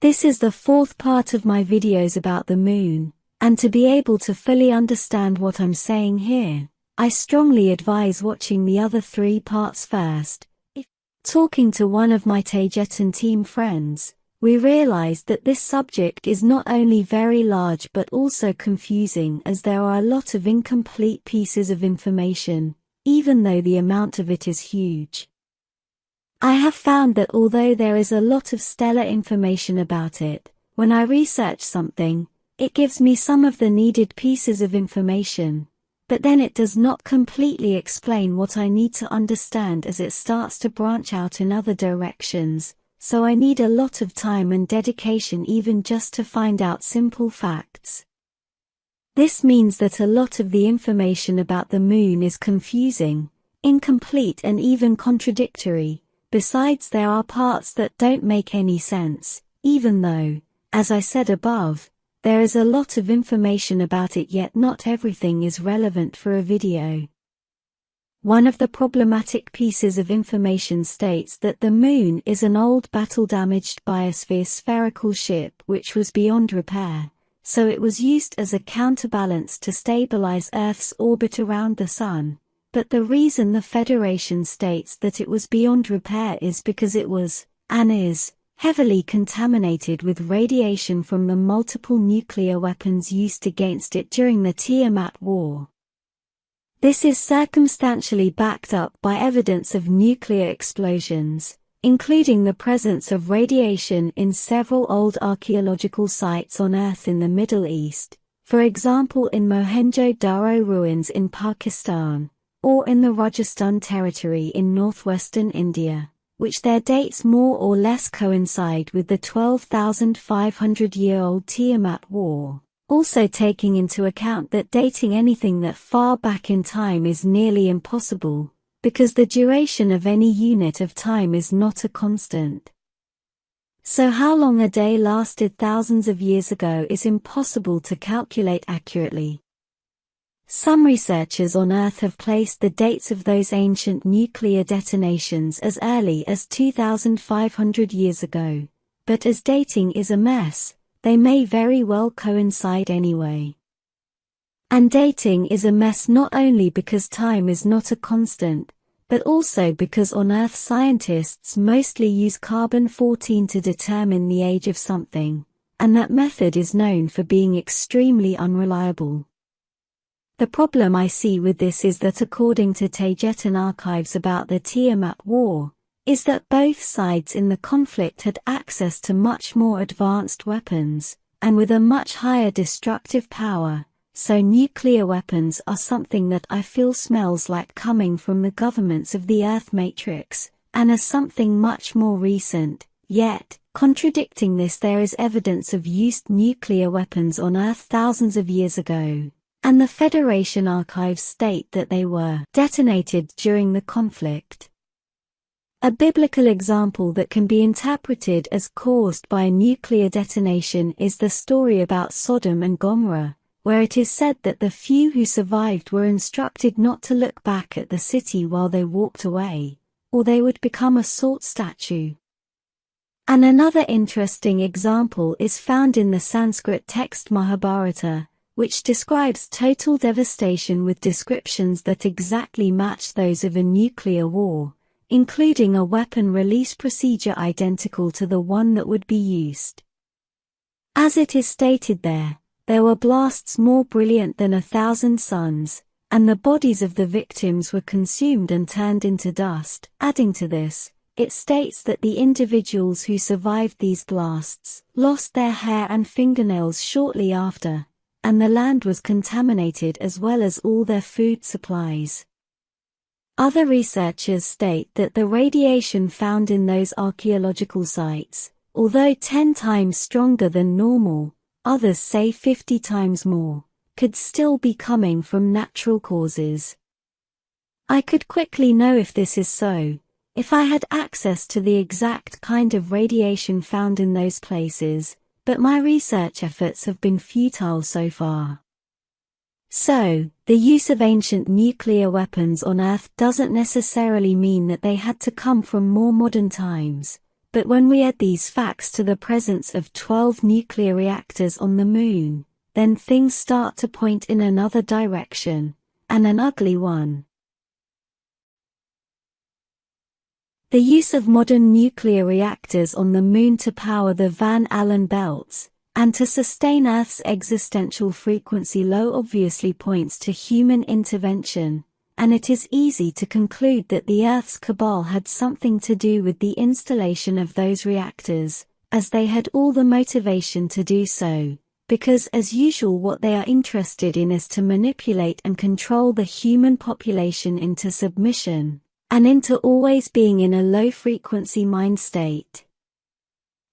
This is the fourth part of my videos about the moon, and to be able to fully understand what I'm saying here, I strongly advise watching the other 3 parts first. Talking to one of my Taygetan team friends, we realized that this subject is not only very large but also confusing, as there are a lot of incomplete pieces of information, even though the amount of it is huge. I have found that although there is a lot of stellar information about it, when I research something, it gives me some of the needed pieces of information, but then it does not completely explain what I need to understand, as it starts to branch out in other directions, so I need a lot of time and dedication even just to find out simple facts. This means that a lot of the information about the moon is confusing, incomplete and even contradictory. Besides, there are parts that don't make any sense, even though, as I said above, there is a lot of information about it, yet not everything is relevant for a video. One of the problematic pieces of information states that the moon is an old battle-damaged biosphere spherical ship which was beyond repair, so it was used as a counterbalance to stabilize Earth's orbit around the Sun. But the reason the Federation states that it was beyond repair is because it was, and is, heavily contaminated with radiation from the multiple nuclear weapons used against it during the Tiamat War. This is circumstantially backed up by evidence of nuclear explosions, including the presence of radiation in several old archaeological sites on Earth in the Middle East, for example in Mohenjo-Daro ruins in Pakistan, or in the Rajasthan territory in northwestern India, which their dates more or less coincide with the 12,500-year-old Tiamat War, also taking into account that dating anything that far back in time is nearly impossible, because the duration of any unit of time is not a constant. So how long a day lasted thousands of years ago is impossible to calculate accurately. Some researchers on Earth have placed the dates of those ancient nuclear detonations as early as 2,500 years ago, but as dating is a mess, they may very well coincide anyway. And dating is a mess not only because time is not a constant, but also because on Earth scientists mostly use carbon-14 to determine the age of something, and that method is known for being extremely unreliable. The problem I see with this is that according to Taygetan archives about the Tiamat War, is that both sides in the conflict had access to much more advanced weapons, and with a much higher destructive power, so nuclear weapons are something that I feel smells like coming from the governments of the Earth Matrix, and as something much more recent, yet, contradicting this, there is evidence of used nuclear weapons on Earth thousands of years ago. And the Federation archives state that they were detonated during the conflict. A biblical example that can be interpreted as caused by a nuclear detonation is the story about Sodom and Gomorrah, where it is said that the few who survived were instructed not to look back at the city while they walked away, or they would become a salt statue. And another interesting example is found in the Sanskrit text Mahabharata, which describes total devastation with descriptions that exactly match those of a nuclear war, including a weapon release procedure identical to the one that would be used. As it is stated there were blasts more brilliant than 1,000 suns, and the bodies of the victims were consumed and turned into dust. Adding to this, it states that the individuals who survived these blasts lost their hair and fingernails shortly after, and the land was contaminated as well as all their food supplies. Other researchers state that the radiation found in those archaeological sites, although 10 times stronger than normal, others say 50 times more, could still be coming from natural causes. I could quickly know if this is so, if I had access to the exact kind of radiation found in those places, but my research efforts have been futile so far. So, the use of ancient nuclear weapons on Earth doesn't necessarily mean that they had to come from more modern times, But when we add these facts to the presence of 12 nuclear reactors on the moon, then things start to point in another direction, and an ugly one. The use of modern nuclear reactors on the moon to power the Van Allen belts, and to sustain Earth's existential frequency low obviously points to human intervention, and it is easy to conclude that the Earth's cabal had something to do with the installation of those reactors, as they had all the motivation to do so, because as usual what they are interested in is to manipulate and control the human population into submission, and into always being in a low-frequency mind state.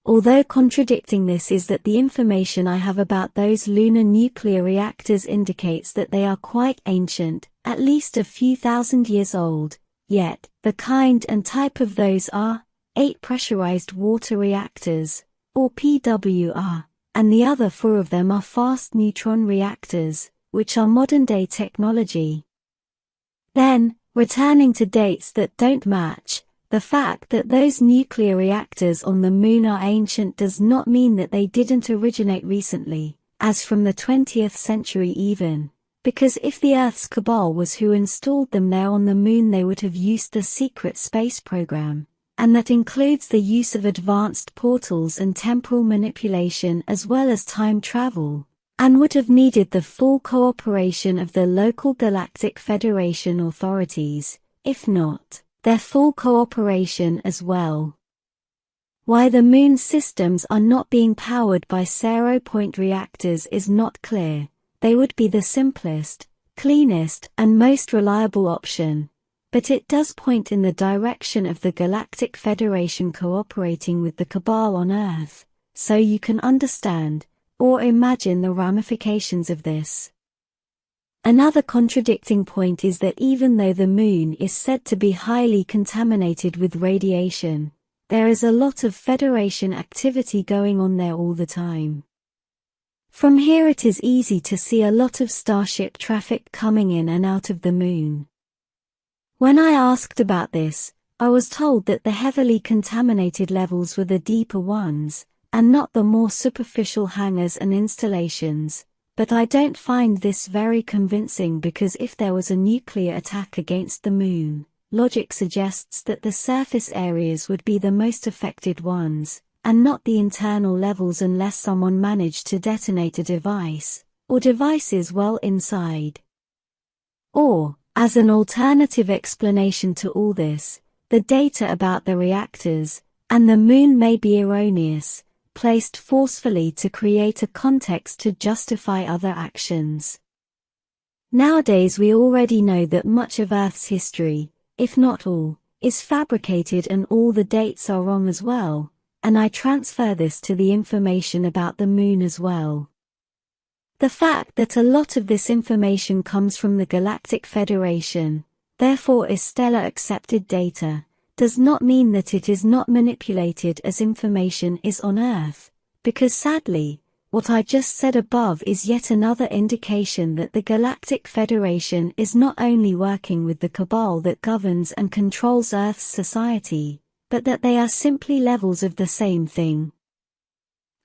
Although contradicting this is that the information I have about those lunar nuclear reactors indicates that they are quite ancient, at least a few thousand years old, yet, the kind and type of those are 8 pressurized water reactors, or PWR, and the other 4 of them are fast neutron reactors, which are modern-day technology. Then, returning to dates that don't match, the fact that those nuclear reactors on the moon are ancient does not mean that they didn't originate recently, as from the 20th century even, because if the Earth's cabal was who installed them there on the moon they would have used the secret space program, and that includes the use of advanced portals and temporal manipulation as well as time travel, and would have needed the full cooperation of the local Galactic Federation authorities, if not their full cooperation as well. Why the moon's systems are not being powered by zero-point reactors is not clear. They would be the simplest, cleanest, and most reliable option, but it does point in the direction of the Galactic Federation cooperating with the Cabal on Earth, so you can understand, or imagine the ramifications of this. Another contradicting point is that even though the moon is said to be highly contaminated with radiation, there is a lot of Federation activity going on there all the time. From here it is easy to see a lot of starship traffic coming in and out of the moon. When I asked about this, I was told that the heavily contaminated levels were the deeper ones, and not the more superficial hangars and installations. But I don't find this very convincing because if there was a nuclear attack against the moon, logic suggests that the surface areas would be the most affected ones, and not the internal levels unless someone managed to detonate a device, or devices well inside. Or, as an alternative explanation to all this, the data about the reactors, and the moon may be erroneous, placed forcefully to create a context to justify other actions. Nowadays we already know that much of Earth's history, if not all, is fabricated and all the dates are wrong as well, and I transfer this to the information about the moon as well. The fact that a lot of this information comes from the Galactic Federation, therefore is stellar accepted data, does not mean that it is not manipulated as information is on Earth, because sadly, what I just said above is yet another indication that the Galactic Federation is not only working with the cabal that governs and controls Earth's society, but that they are simply levels of the same thing.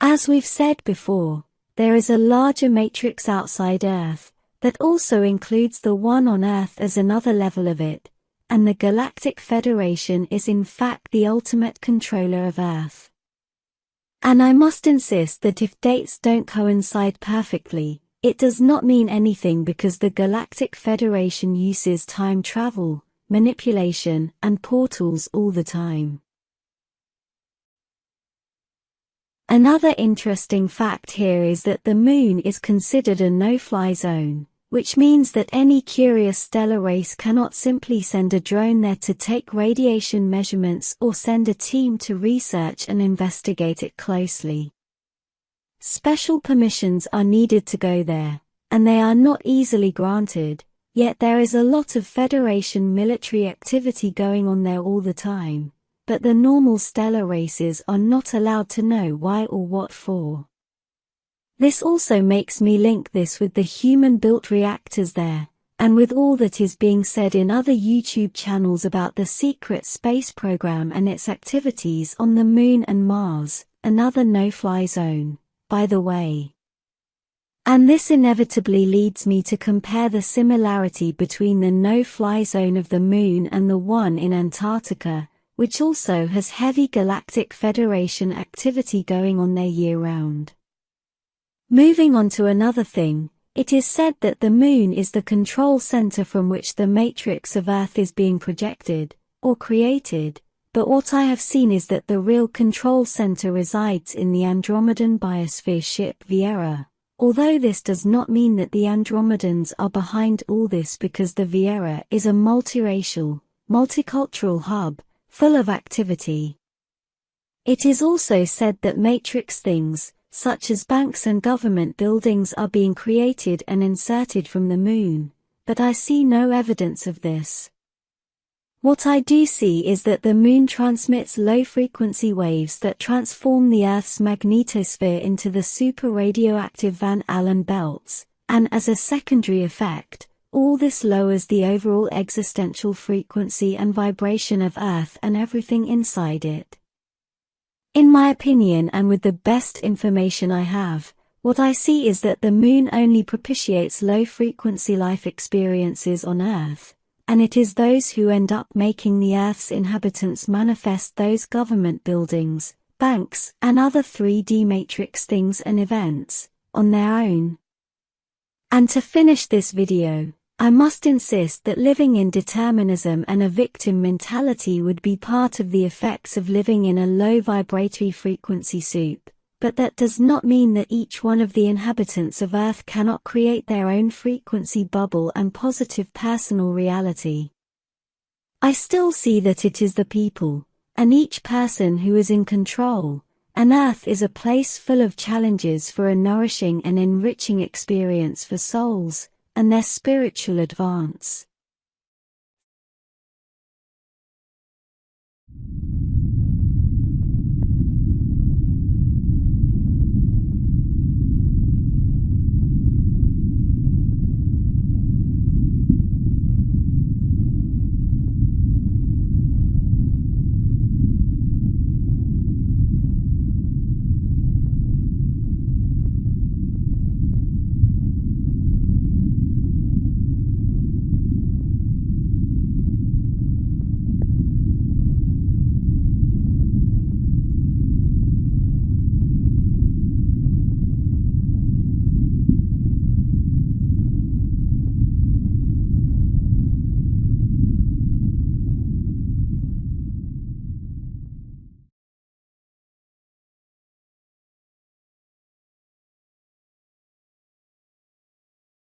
As we've said before, there is a larger matrix outside Earth, that also includes the one on Earth as another level of it, and the Galactic Federation is in fact the ultimate controller of Earth. And I must insist that if dates don't coincide perfectly, it does not mean anything because the Galactic Federation uses time travel, manipulation, and portals all the time. Another interesting fact here is that the moon is considered a no-fly zone, which means that any curious stellar race cannot simply send a drone there to take radiation measurements or send a team to research and investigate it closely. Special permissions are needed to go there, and they are not easily granted, yet there is a lot of Federation military activity going on there all the time, but the normal stellar races are not allowed to know why or what for. This also makes me link this with the human-built reactors there, and with all that is being said in other YouTube channels about the secret space program and its activities on the Moon and Mars, another no-fly zone, by the way. And this inevitably leads me to compare the similarity between the no-fly zone of the Moon and the one in Antarctica, which also has heavy Galactic Federation activity going on there year-round. Moving on to another thing, it is said that the Moon is the control center from which the matrix of Earth is being projected, or created, but what I have seen is that the real control center resides in the Andromedan biosphere ship Viera, although this does not mean that the Andromedans are behind all this, because the Viera is a multiracial, multicultural hub, full of activity. It is also said that matrix things, such as banks and government buildings, are being created and inserted from the Moon, but I see no evidence of this. What I do see is that the Moon transmits low-frequency waves that transform the Earth's magnetosphere into the super-radioactive Van Allen belts, and as a secondary effect, all this lowers the overall existential frequency and vibration of Earth and everything inside it. In my opinion, and with the best information I have, what I see is that the Moon only propitiates low-frequency life experiences on Earth, and it is those who end up making the Earth's inhabitants manifest those government buildings, banks, and other 3D matrix things and events, on their own. And to finish this video, I must insist that living in determinism and a victim mentality would be part of the effects of living in a low vibratory frequency soup, but that does not mean that each one of the inhabitants of Earth cannot create their own frequency bubble and positive personal reality. I still see that it is the people, and each person who is in control, and Earth is a place full of challenges for a nourishing and enriching experience for souls and their spiritual advance.